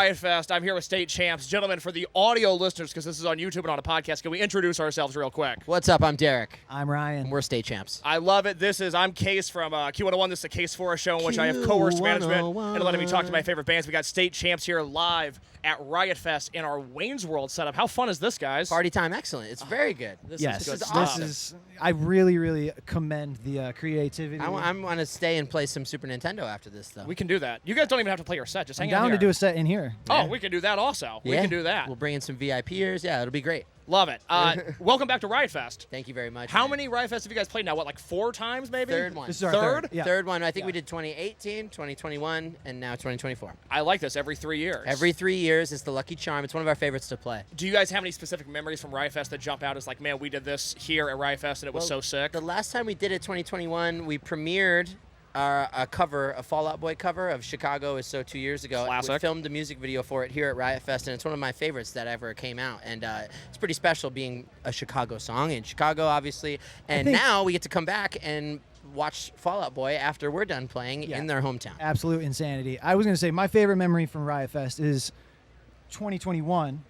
Riot Fest. I'm here with state champs. Gentlemen, for the audio listeners, because this is on YouTube and on a podcast, can we introduce ourselves real quick? What's up? I'm Derek. I'm Ryan. And we're state champs. I love it. I'm Case from Q101. This is a Case For show in which I have coerced management and letting me talk to my favorite bands. We got state champs here live at Riot Fest in our Wayne's World setup. How fun is this, guys? Party time, excellent. It's very good. This yes, is good this stuff. is. I really commend the creativity. I want to stay and play some Super Nintendo after this, though. We can do that. You guys don't even have to play your set. Just I'm hang out down here. to do a set in here. Oh, we can do that also. We can do that. We'll bring in some VIPers. Yeah, it'll be great. Love it. Welcome back to Riot Fest. Thank you very much. How man. many Riot Fests have you guys played now? What, like 4 times maybe? Third one. This is our Third? Yeah. Third one. I think we did 2018, 2021, and now 2024. I like this every 3 years. Every 3 years is the lucky charm. It's one of our favorites to play. Do you guys have any specific memories from Riot Fest that jump out as like, man, we did this here at Riot Fest and it was so sick? The last time we did it, 2021, we premiered a Fall Out Boy cover of Chicago Is So 2 years ago. Classic. We filmed a music video for it here at Riot Fest, and it's one of my favorites that ever came out. And it's pretty special being a Chicago song in Chicago, obviously. And now we get to come back and watch Fall Out Boy after we're done playing in their hometown. Absolute insanity. I was going to say my favorite memory from Riot Fest is 2021.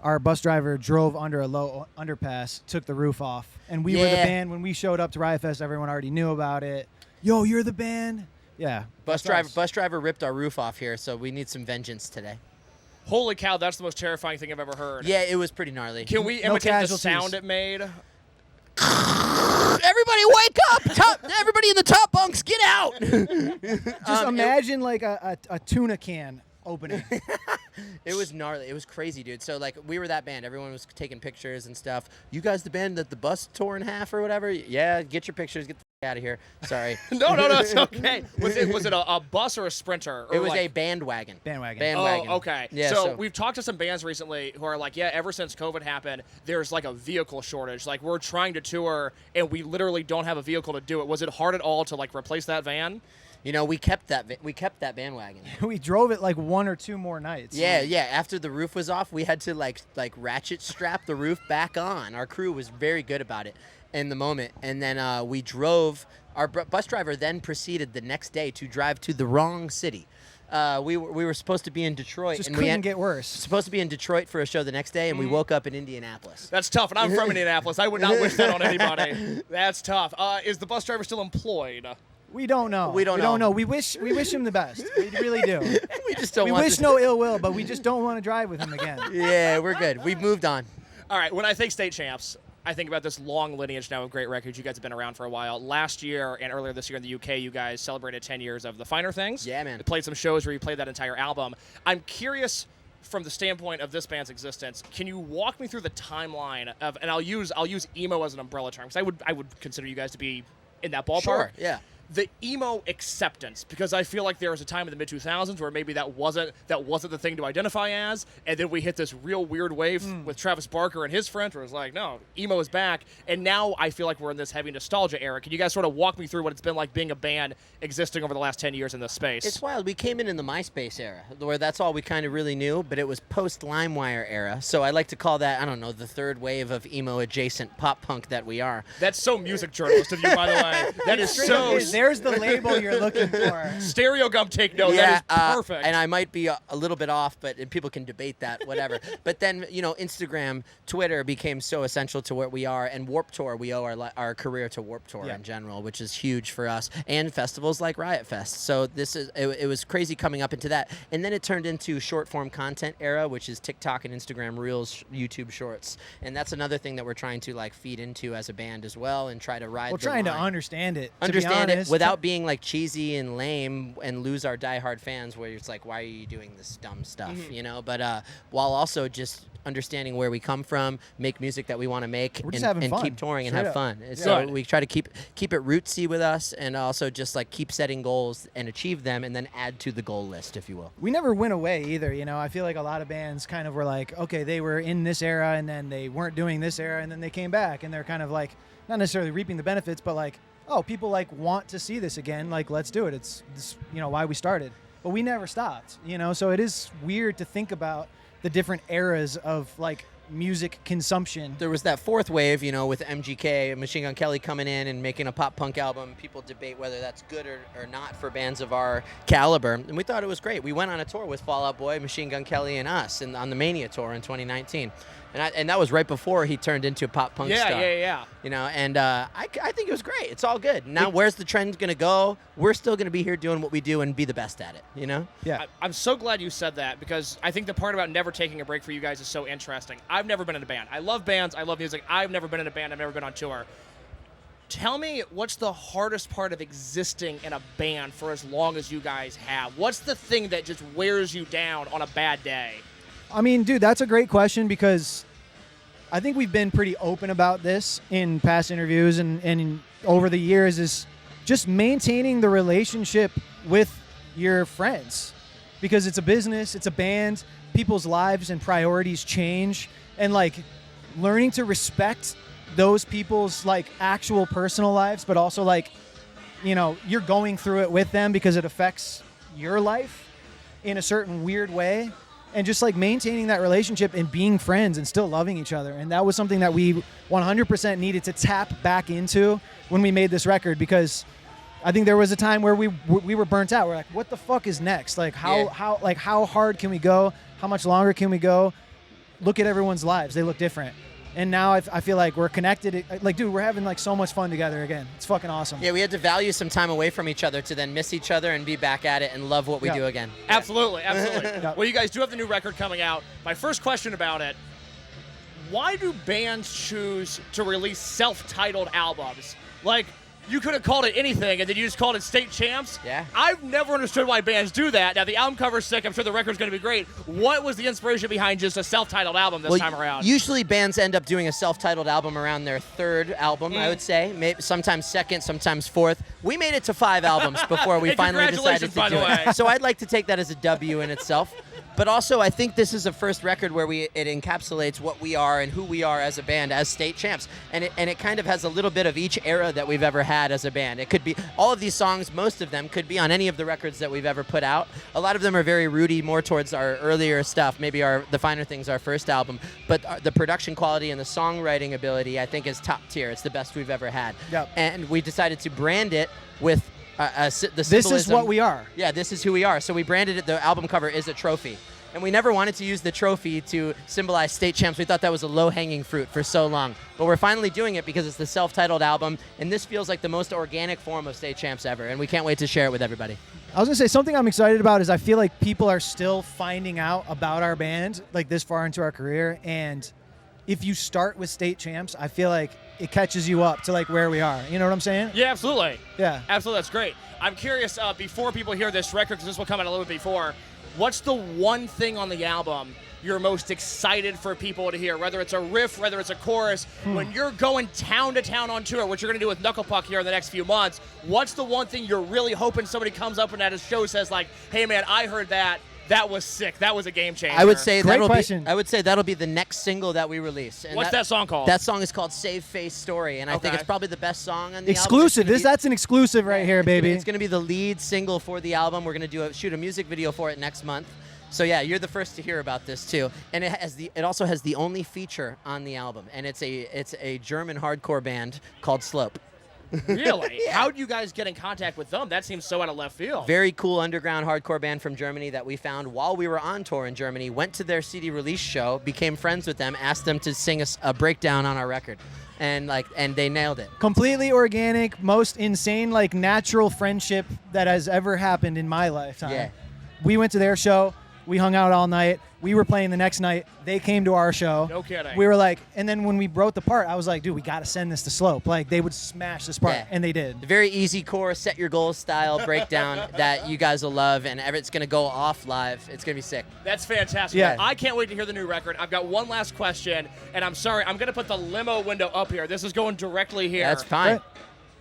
Our bus driver drove under a low underpass, took the roof off, and we were the band. When we showed up to Riot Fest, everyone already knew about it. Yo, you're the band? Yeah. Bus driver ripped our roof off here, so we need some vengeance today. Holy cow, that's the most terrifying thing I've ever heard. Yeah, it was pretty gnarly. Can we No imitate the casualties. sound it made? Everybody wake up! Everybody in the top bunks, get out! Just imagine like a tuna can opening. It was gnarly. It was crazy, dude. So, like, we were that band. Everyone was taking pictures and stuff. You guys the band that the bus tore in half or whatever? Yeah, get your pictures. Get the out of here. Sorry. No, it's okay. Was it a bus or a Sprinter? Or it was like, a bandwagon. Bandwagon. Oh, okay. Yeah, so we've talked to some bands recently who are like, yeah, ever since COVID happened, there's like a vehicle shortage. Like, we're trying to tour, and we literally don't have a vehicle to do it. Was it hard at all to, like, replace that van? You know, we kept that bandwagon. We drove it like 1 or 2 more nights. Yeah. After the roof was off, we had to like ratchet strap the roof back on. Our crew was very good about it in the moment, and then we drove. Our bus driver then proceeded the next day to drive to the wrong city. We were supposed to be in Detroit. Just and couldn't get worse. Supposed to be in Detroit for a show the next day, and we woke up in Indianapolis. That's tough, and I'm from Indianapolis. I would not wish that on anybody. That's tough. Is the bus driver still employed? We don't know. We don't know. We wish him the best. We really do. We just don't We want wish no ill will, but we just don't want to drive with him again. Yeah, we're good. We've moved on. All right, when I think state champs, I think about this long lineage now of great records. You guys have been around for a while. Last year and earlier this year in the UK, you guys celebrated 10 years of The Finer Things. Yeah, man. You played some shows where you played that entire album. I'm curious, from the standpoint of this band's existence, can you walk me through the timeline of, and I'll use emo as an umbrella term, because I would consider you guys to be in that ballpark. Sure, yeah. The emo acceptance, because I feel like there was a time in the mid-2000s where maybe that wasn't the thing to identify as, and then we hit this real weird wave with Travis Barker and his friends where it's like, no, emo is back, and now I feel like we're in this heavy nostalgia era. Can you guys sort of walk me through what it's been like being a band existing over the last 10 years in this space? It's wild. We came in the MySpace era, where that's all we kind of really knew, but it was post-LimeWire era, so I like to call that, I don't know, the third wave of emo-adjacent pop-punk that we are. That's so music journalist of you, by the way. That is so... There's the label you're looking for. Stereo Gum, take note. Yeah, that is perfect. And I might be a little bit off, but people can debate that, whatever. But then, Instagram, Twitter became so essential to what we are, and Warped Tour, we owe our career to Warped Tour in general, which is huge for us, and festivals like Riot Fest. So it was crazy coming up into that. And then it turned into short-form content era, which is TikTok and Instagram Reels, YouTube Shorts. And that's another thing that we're trying to, feed into as a band as well and try to ride the line. Trying to understand it. Understand to be it honest. without being cheesy and lame and lose our diehard fans where it's like, why are you doing this dumb stuff, But while also just understanding where we come from, make music that we want to make, and keep touring and have fun. So we try to keep it rootsy with us, and also just keep setting goals and achieve them, and then add to the goal list, if you will. We never went away either. I feel like a lot of bands kind of were like, okay, they were in this era and then they weren't doing this era and then they came back and they're kind of not necessarily reaping the benefits, but oh, people want to see this again. Let's do it. It's this, why we started. But we never stopped, so it is weird to think about the different eras of music consumption. There was that fourth wave, you know, with MGK, Machine Gun Kelly coming in and making a pop punk album. People debate whether that's good or not for bands of our caliber, and we thought it was great. We went on a tour with Fall Out Boy, Machine Gun Kelly, and us, and on the Mania tour in 2019. And that was right before he turned into a pop punk star. Yeah. You know, and I think it was great. It's all good. Now, where's the trend going to go? We're still going to be here doing what we do and be the best at it, you know? Yeah. I'm so glad you said that, because I think the part about never taking a break for you guys is so interesting. I've never been in a band. I love bands. I love music. I've never been in a band. I've never been on tour. Tell me, what's the hardest part of existing in a band for as long as you guys have? What's the thing that just wears you down on a bad day? I mean, dude, that's a great question, because I think we've been pretty open about this in past interviews and over the years, is just maintaining the relationship with your friends, because it's a business, it's a band, people's lives and priorities change, and like learning to respect those people's like actual personal lives, but also like, you know, you're going through it with them because it affects your life in a certain weird way. And just like maintaining that relationship and being friends and still loving each other. And that was something that we 100% needed to tap back into when we made this record, because I think there was a time where we were burnt out. We're like, what the fuck is next? Like how hard can we go? How much longer can we go? Look at everyone's lives. They look different. And now I feel like we're connected. Like, dude, we're having like so much fun together again. It's fucking awesome. Yeah, we had to value some time away from each other to then miss each other and be back at it and love what we do again. Absolutely. Well, you guys do have the new record coming out. My first question about it, why do bands choose to release self-titled albums? Like, you could have called it anything, and then you just called it State Champs. Yeah. I've never understood why bands do that. Now, the album cover's sick. I'm sure the record's going to be great. What was the inspiration behind just a self-titled album this time around? Usually bands end up doing a self-titled album around their third album, I would say. Maybe sometimes second, sometimes fourth. We made it to 5 albums before we finally decided to do it. So I'd like to take that as a W in itself. But also, I think this is a first record where it encapsulates what we are and who we are as a band, as State Champs. And it kind of has a little bit of each era that we've ever had as a band. It could be, all of these songs, most of them, could be on any of the records that we've ever put out. A lot of them are very rooty, more towards our earlier stuff, maybe The Finer Things, our first album. But the production quality and the songwriting ability, I think, is top tier. It's the best we've ever had. Yep. And we decided to brand it with the symbolism. This is what we are. Yeah, this is who we are. So we branded it, the album cover is a trophy. And we never wanted to use the trophy to symbolize State Champs. We thought that was a low-hanging fruit for so long. But we're finally doing it because it's the self-titled album, and this feels like the most organic form of State Champs ever, and we can't wait to share it with everybody. I was going to say, something I'm excited about is I feel like people are still finding out about our band, like this far into our career, and if you start with State Champs, I feel like it catches you up to like where we are. You know what I'm saying? Yeah, absolutely. Yeah. Absolutely, that's great. I'm curious, before people hear this record, because this will come out a little bit before, what's the one thing on the album you're most excited for people to hear? Whether it's a riff, whether it's a chorus, when you're going town to town on tour, what you're going to do with Knuckle Puck here in the next few months, what's the one thing you're really hoping somebody comes up and at a show says like, hey man, I heard that. That was sick. That was a game changer. I would say Great that'll be the next single that we release. And what's that song called? That song is called Save Face Story, and I think it's probably the best song on the exclusive. album. That's an exclusive right here, baby. It's going to be the lead single for the album. We're going to shoot a music video for it next month. So yeah, you're the first to hear about this too. And it also has the only feature on the album, and it's a German hardcore band called Slope. Really? Yeah. How'd you guys get in contact with them? That seems so out of left field. Very cool underground hardcore band from Germany that we found while we were on tour in Germany. Went to their CD release show, became friends with them, asked them to sing a breakdown on our record. And they nailed it. Completely organic, most insane, like natural friendship that has ever happened in my lifetime. Yeah. We went to their show. We hung out all night. We were playing the next night. They came to our show. No kidding. We were like, and then when we wrote the part, I was like, dude, we got to send this to Slope. Like, they would smash this part, and they did. Very easy core, set your goals style breakdown that you guys will love, and it's going to go off live. It's going to be sick. That's fantastic. Yeah. I can't wait to hear the new record. I've got one last question, and I'm sorry, I'm going to put the limo window up here. This is going directly here. That's fine. Right.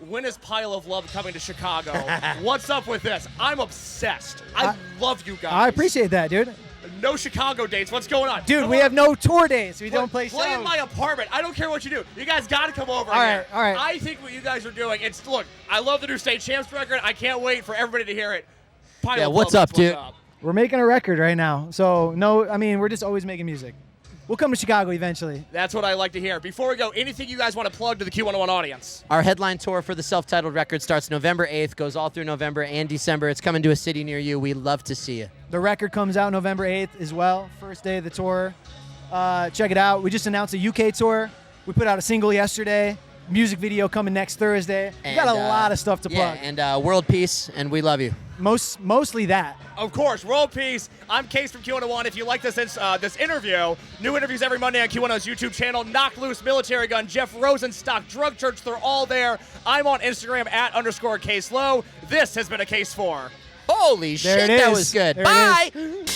When is Pile of Love coming to Chicago? What's up with this? I'm obsessed. I love you guys. I appreciate that, dude. No Chicago dates. What's going on? Dude, we have no tour days. We don't play shows. Play in my apartment. I don't care what you do. You guys got to come over all here. All right. I think what you guys are doing, look, I love the new State Champs record. I can't wait for everybody to hear it. Pile of what's Love, up, dude? What's up? We're making a record right now. So, no, I mean, we're just always making music. We'll come to Chicago eventually. That's what I like to hear. Before we go, anything you guys want to plug to the Q101 audience? Our headline tour for the self-titled record starts November 8th, goes all through November and December. It's coming to a city near you. We'd love to see you. The record comes out November 8th as well, first day of the tour. Check it out. We just announced a UK tour. We put out a single yesterday. Music video coming next Thursday. We got a lot of stuff to plug. And world peace, and we love you. Mostly that. Of course, world peace. I'm Case from Q101. If you like this interview, new interviews every Monday on Q101's YouTube channel. Knock Loose, Militarie Gun, Jeff Rosenstock, Drug Church, they're all there. I'm on Instagram @_Case Lowe. This has been A Case For. Holy There shit, it that is. was good. There it is. Bye.